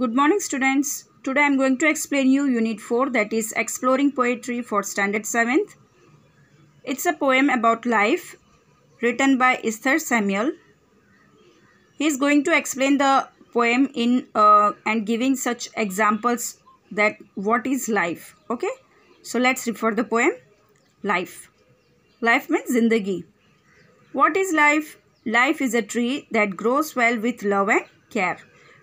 Good morning, students. Today I am going to explain you Unit 4, that is Exploring Poetry for Standard 7th. It's a poem about life written by Esther Samuel. He is going to explain the poem in and giving such examples that what is life. Okay, so let's refer the poem. Life. Life means zindagi. What is life? Life is a tree that grows well with love and care.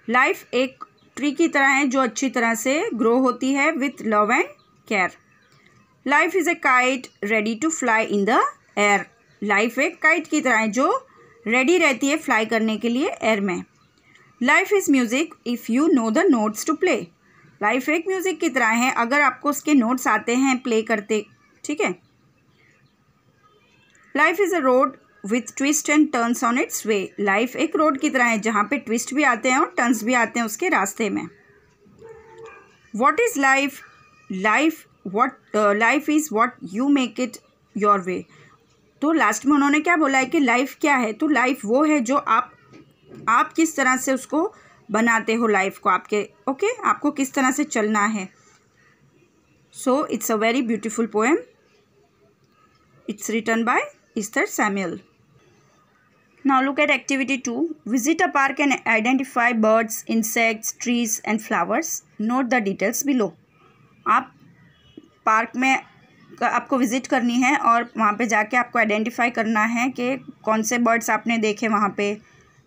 Life एक tree की तरह है जो अच्छी तरह से grow होती है with love and care. Life is a kite ready to fly in the air. Life एक काइट की तरह है जो रेडी रहती है फ्लाई करने के लिए एयर में. Life is music if you know the notes to play. Life एक म्यूज़िक की तरह है अगर आपको उसके नोट्स आते हैं प्ले करते. ठीक है. Life is a road with twist and turns on it's way. Life एक रोड की तरह है जहाँ पे ट्विस्ट भी आते हैं और टर्न्स भी आते हैं उसके रास्ते में. What is life? Life is what you make it your way. तो लास्ट में उन्होंने क्या बोला है कि लाइफ क्या है? तो लाइफ वो है जो आप किस तरह से उसको बनाते हो लाइफ को आपके. ओके आपको किस तरह से चलना है. So it's a very beautiful poem. It's written by Esther Samuel. Now look at activity 2. Visit a park and identify birds, insects, trees and flowers. Note the details below. आप park में आपको visit करनी है और वहाँ पे जाके आपको आइडेंटिफाई करना है कि कौन से बर्ड्स आपने देखे वहाँ पे,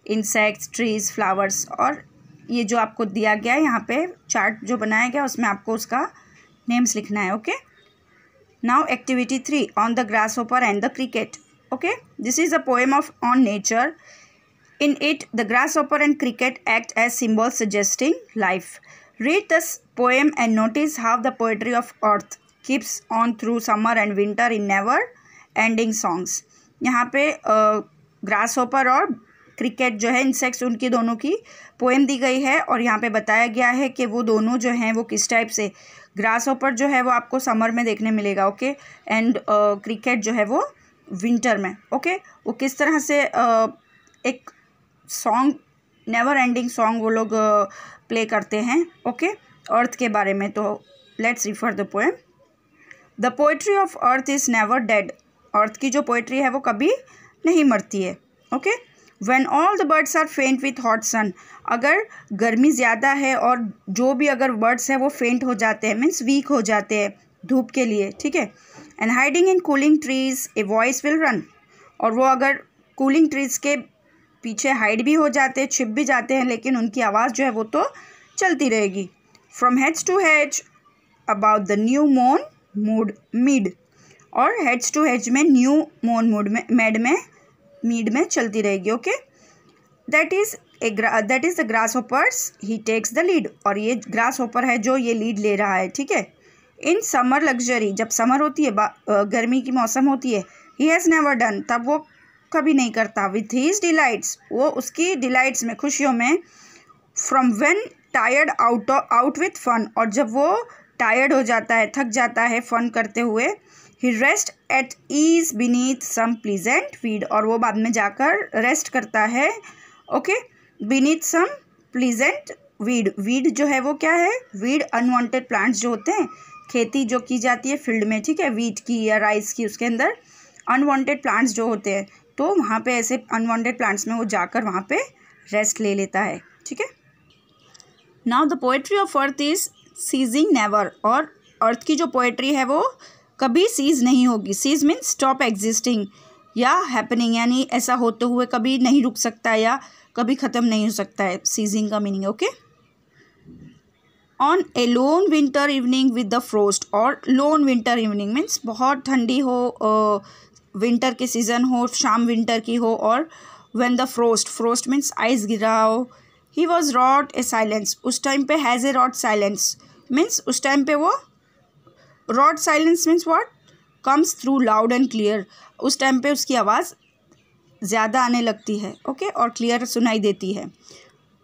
इंसेक्ट्स, ट्रीज़, फ्लावर्स. और ये जो आपको दिया गया है यहाँ पे चार्ट जो बनाया गया उसमें आपको उसका नेम्स लिखना है. Okay. Now activity 3 on the grasshopper and the cricket. Okay, this is a poem on nature. In it, the grasshopper and cricket act as symbols suggesting life. Read this poem and notice how the poetry of earth keeps on through summer and winter in never-ending songs. यहाँ पे grasshopper और cricket जो है insects उनकी दोनों की poem दी गई है और यहाँ पे बताया गया है कि वो दोनों जो हैं वो किस टाइप से. ग्रास होपर जो है वो आपको समर में देखने मिलेगा. ओके. एंड क्रिकेट जो है वो विंटर में. ओके. वो किस तरह से एक सॉन्ग नेवर एंडिंग सॉन्ग वो लोग प्ले करते हैं. ओके. अर्थ के बारे में. तो let's refer the poem. The poetry of earth is never dead. Earth की जो पोइट्री है वो कभी नहीं मरती है. Okay. When all the birds are faint with hot sun. अगर गर्मी ज़्यादा है और जो भी अगर बर्ड्स हैं वो फेंट हो जाते हैं मीन्स वीक हो जाते हैं धूप के लिए. ठीक है. And hiding in cooling trees a voice will run. और वो अगर कूलिंग ट्रीज के पीछे हाइड भी हो जाते हैं छिप भी जाते हैं लेकिन उनकी आवाज़ जो है वो तो चलती रहेगी. From heads to hedge about the new moon mood mead. और हेड्स टू हेज में न्यू मून मूड में मीड में चलती रहेगी. Okay. That is the grasshoppers he takes the lead. और ये ग्रास होपर है जो ये लीड ले रहा है. ठीक है. In summer luxury. जब समर होती है गर्मी की मौसम होती है. He has never done. तब वो कभी नहीं करता. With his delights. वो उसकी डिलाइट्स में खुशियों में. From when tired out with fun. और जब वो टायर्ड हो जाता है थक जाता है फन करते हुए. He rest at ease beneath some pleasant weed. और वो बाद में जाकर रेस्ट करता है. Okay. Beneath some pleasant weed. Weed जो है वो क्या है? वीड अनवांटेड प्लांट्स जो होते हैं खेती जो की जाती है फील्ड में. ठीक है. वीट की या राइस की उसके अंदर अनवांटेड प्लांट्स जो होते हैं तो वहाँ पे ऐसे अनवांटेड प्लांट्स में वो जाकर वहाँ पे रेस्ट ले लेता है. ठीक है. Now the poetry of earth is ceasing never. और अर्थ की जो पोएट्री है वो कभी सीज नहीं होगी. सीज मीन्स स्टॉप एग्जिस्टिंग या हैपनिंग, यानी ऐसा होते हुए कभी नहीं रुक सकता या कभी ख़त्म नहीं हो सकता है. सीजिंग का meaning. Okay. On A loan winter evening with the frost. और लोन विंटर इवनिंग मीन्स बहुत ठंडी हो विंटर के सीज़न हो शाम विंटर की हो. और when the frost means ice गिरा हो. He was wrought a silence. उस टाइम पे has a wrought silence means उस टाइम पे वो wrought silence means what comes through loud and clear. उस टाइम पे उसकी आवाज़ ज़्यादा आने लगती है. ओके. और क्लियर सुनाई देती है.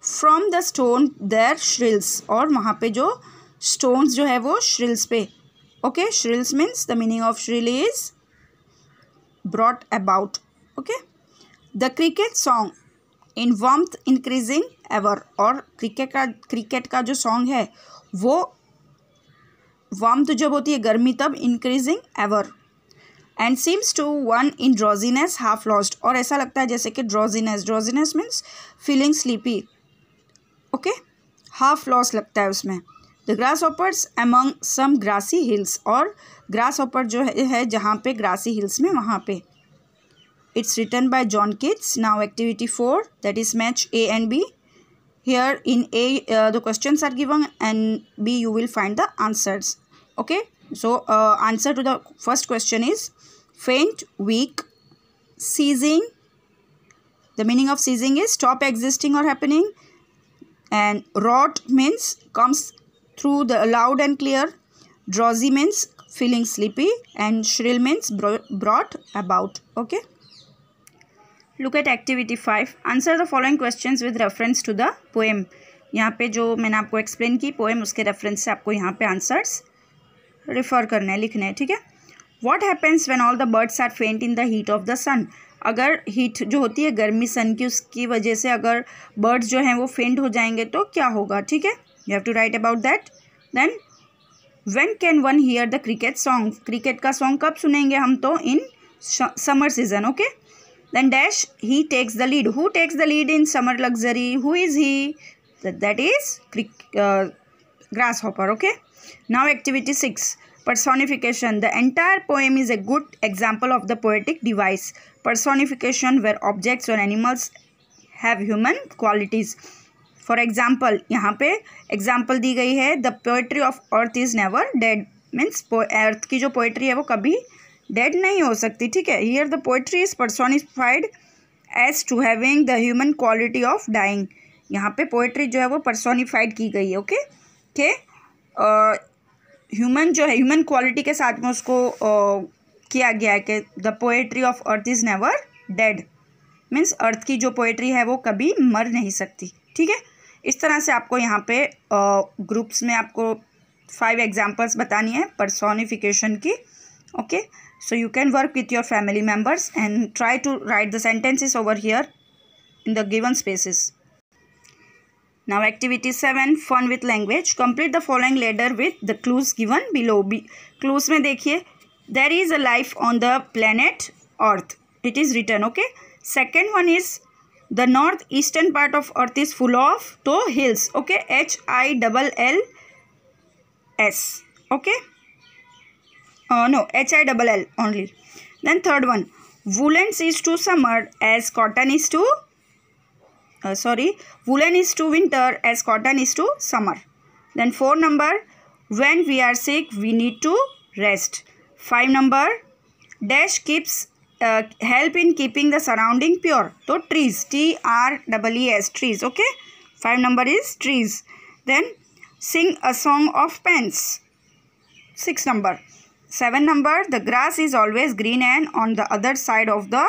From the stone there shrills. और वहाँ पे जो स्टोन्स जो है वो श्रिल्स पे. Okay. Shrills means the meaning of shrill is brought about. Okay. The cricket song in warmth increasing ever, और क्रिकेट का जो सॉन्ग है वो वार्म तो जब होती है गर्मी तब, increasing ever, and seems to one in drowsiness half lost, और ऐसा लगता है जैसे कि drowsiness means feeling sleepy, okay, half loss लगता है उसमें। The grasshoppers among some grassy hills, और ग्रास ऑपर जो है जहाँ पे ग्रासी हिल्स में वहाँ पे। It's written by John Keats. Now activity 4 that is match A and B. Here in A the questions are given and B you will find the answers. Okay, so answer to the first question is faint, weak, ceasing. The meaning of ceasing is stop existing or happening, and rot means comes through the loud and clear, drowsy means feeling sleepy, and shrill means brought about. Okay, look at activity 5. Answer the following questions with reference to the poem. यहाँ पे जो मैंने आपको explain की poem, उसके reference से आपको यहाँ पे आंसर्स रिफ़र करने हैं, लिखने हैं, ठीक है। What happens when all the birds are faint in the heat of the sun? अगर हीट जो होती है गर्मी सन की, उसकी वजह से अगर बर्ड्स जो हैं वो फेंट हो जाएंगे तो क्या होगा, ठीक है। You have to write about that. Then when can one hear the cricket song? Cricket का सॉन्ग कब सुनेंगे हम? तो in summer season, okay. Then dash, he takes the lead. Who takes the lead in summer luxury? Who is he? That is grasshopper. Okay. Now activity 6. Personification. The entire poem is a good example of the poetic device. Personification where objects or animals have human qualities. For example, यहाँ पे example दी गई है the poetry of earth is never dead. Means earth की जो poetry है वो कभी dead नहीं हो सकती, ठीक है। Here the poetry is personified as to having the human quality of dying. यहाँ पे पोएट्री जो है वो पर्सोनिफाइड की गई है, ओके, के ह्यूमन जो है ह्यूमन क्वालिटी के साथ में उसको किया गया है कि the poetry of earth is never dead, means earth की जो पोएट्री है वो कभी मर नहीं सकती, ठीक है। इस तरह से आपको यहाँ पे ग्रुप्स में आपको 5 एग्जाम्पल्स बतानी है पर्सोनिफिकेशन की, okay, so you can work with your family members and try to write the sentences over here in the given spaces. Now activity 7, fun with language. Complete the following ladder with the clues given below. Clues में देखिए, there is a life on the planet earth, it is written, okay. Second one is the northeastern part of earth is full of तो hills, okay, HILLS, okay. No, HILL only. Then third one, woolen is to summer as cotton is to woolen is to winter as cotton is to summer. Then 4 number, when we are sick we need to rest. 5 number, dash keeps help in keeping the surrounding pure. So trees, TREES, trees, okay. 5 number is trees. Then sing a song of pens. 6 number. 7 number, the grass is always green and on the other side of the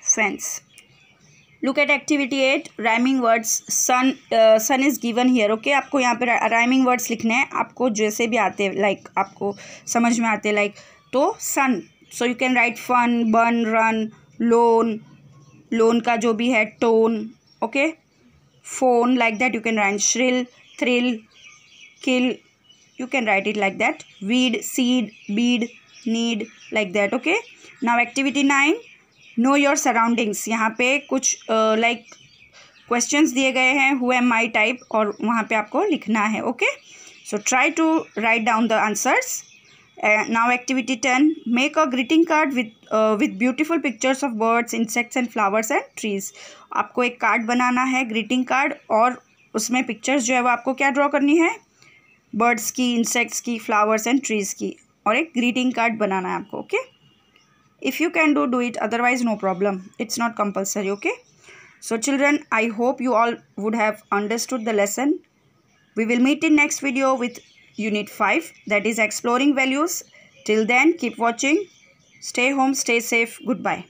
fence. Look at activity 8, rhyming words. Sun is given here, okay. आपको यहाँ पे rhyming words लिखने हैं, आपको जैसे भी आते हैं, like आपको समझ में आते हैं, like तो sun, so you can write fun, burn, run, loan का जो भी है tone, okay. Phone, like that you can write shrill, thrill, kill, you can write it like that. Weed, seed, bead, need, like that, okay. Now activity 9, know your surroundings. यहाँ पे कुछ like questions दिए गए हैं, who am I type, और वहाँ पे आपको लिखना है, okay. So try to write down the answers. Now activity 10, make a greeting card with beautiful pictures of birds, insects and flowers and trees. आपको एक कार्ड बनाना है, ग्रीटिंग कार्ड, और उसमें पिक्चर्स जो है वो आपको क्या ड्रॉ करनी है, बर्ड्स की, इंसेक्ट्स की, फ्लावर्स एंड ट्रीज़ की, और एक ग्रीटिंग कार्ड बनाना है आपको, okay. If you can do it, otherwise no problem, it's not compulsory, okay. So children, I hope you all would have understood the lesson. We will meet in next video with Unit 5, that is exploring values. Till then, keep watching. Stay home, stay safe. Goodbye.